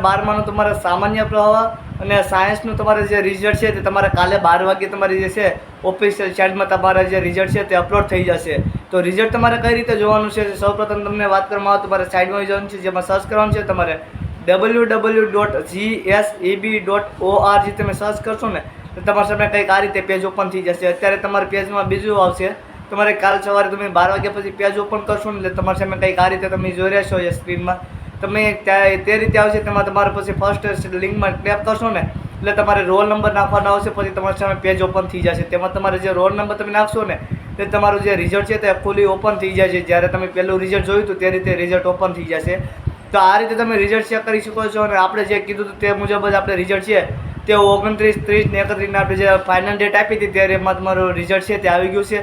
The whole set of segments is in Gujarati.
12માનું તમારે સામાન્ય પ્રવાહ અને સાયન્સનું તમારે જે રિઝલ્ટ છે તે તમારે કાલે 12 વાગે તમારી જે છે ઓફિશિયલ સાઇટમાં તમારા જે રિઝલ્ટ છે તે અપલોડ થઈ જશે. તો રિઝલ્ટ તમારે કઈ રીતે જોવાનું છે? સૌપ્રથમ તમને વાત કરવામાં આવે તો તમારે સાઇટમાં જવાનું છે, જેમાં સર્ચ કરવાનું છે તમારે www.gseb.org. તમે સર્ચ કરશો ને તો તમારા સામે કંઈક આ રીતે પેજ ઓપન થઈ જશે. અત્યારે તમારા પેજમાં બીજું આવશે. તમારે કાલ સવારે તમે 12 વાગ્યા પછી પેજ ઓપન કરશો ને એટલે તમારા સામે કંઈક આ રીતે તમે જોઈ રહ્યા છો એ સ્ક્રીનમાં. તમે તે રીતે આવશે. તેમાં તમારે પછી ફર્સ્ટ લિંકમાં ટેપ કરશો ને એટલે તમારે રોલ નંબર નાખવાનો આવશે. પછી તમારી સામે પેજ ઓપન થઈ જશે. તેમાં તમારે જે રોલ નંબર તમે નાખશો ને તે તમારું જે રિઝલ્ટ છે તે ફૂલી ઓપન થઈ જાય છે. જ્યારે તમે પહેલું રિઝલ્ટ જોયું હતું તે રીતે રિઝલ્ટ ઓપન થઈ જશે. તો આ રીતે તમે રિઝલ્ટ ચેક કરી શકો છો. અને આપણે જે કીધું હતું તે મુજબ જ આપણે રિઝલ્ટ છે તે 29, 30 ને 31 આપણે જે ફાઇનલ ડેટ આપી હતી ત્યારે એમાં તમારું રિઝલ્ટ છે તે આવી ગયું છે.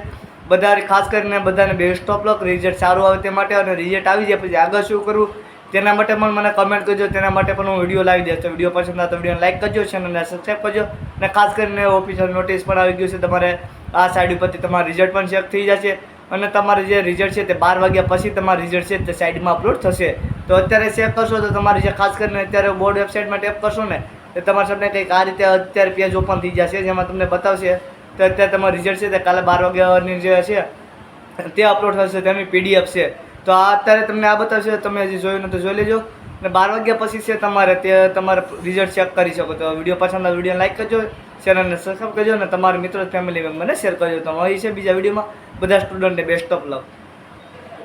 બધા ખાસ કરીને બધાને બેસ્ટ ઓફ લક, રિઝલ્ટ સારું આવે તે માટે. અને રિઝલ્ટ આવી જાય પછી આગળ શું કરવું તેના માટે પણ મને કમેન્ટ કરજો. તેના માટે પણ હું વિડીયો લાવી દઈશ. તો વિડીયો પસંદ આવે તો વિડીયોને લાઈક કરજો, ચેનલને સબસ્ક્રાઈબ કરજો. અને ખાસ કરીને ઓફિશિયલ નોટિસ પણ આવી ગયું છે. તમારે આ સાઇટ ઉપરથી તમારું રિઝલ્ટ પણ ચેક થઈ જશે. અને તમારે જે રિઝલ્ટ છે તે 12 વાગ્યા પછી તમારું રિઝલ્ટ છે તે સાઇટમાં અપલોડ થશે. તો અત્યારે ચેક કરશો તો તમારી જે ખાસ કરીને અત્યારે બોર્ડ વેબસાઇટમાં ટેપ કરશો ને તો તમારા સામે કંઈક આ રીતે અત્યારે પેજ ઓપન થઈ જશે, જેમાં તમને બતાવશે તો અત્યારે તમારું રિઝલ્ટ છે તે કાલે 12 વાગ્યાની જે છે તે અપલોડ થશે. તેની PDF છે. તો આ અત્યારે તમને આ બતાવશે. તમે હજી જોયું ને તો જોઈ લેજો. અને 12 વાગ્યા પછી છે તમારે તે તમારે રિઝલ્ટ ચેક કરી શકો. તો વિડીયો પસંદ આવે વિડીયો લાઈક કરજો, ચેનલને સબસ્ક્રાઈબ કરજો અને તમારા મિત્રો ફેમિલી મેમ્બરને શેર કરજો. તો અહીં છે બીજા વિડીયોમાં. બધા સ્ટુડન્ટને બેસ્ટ ઓફ લક.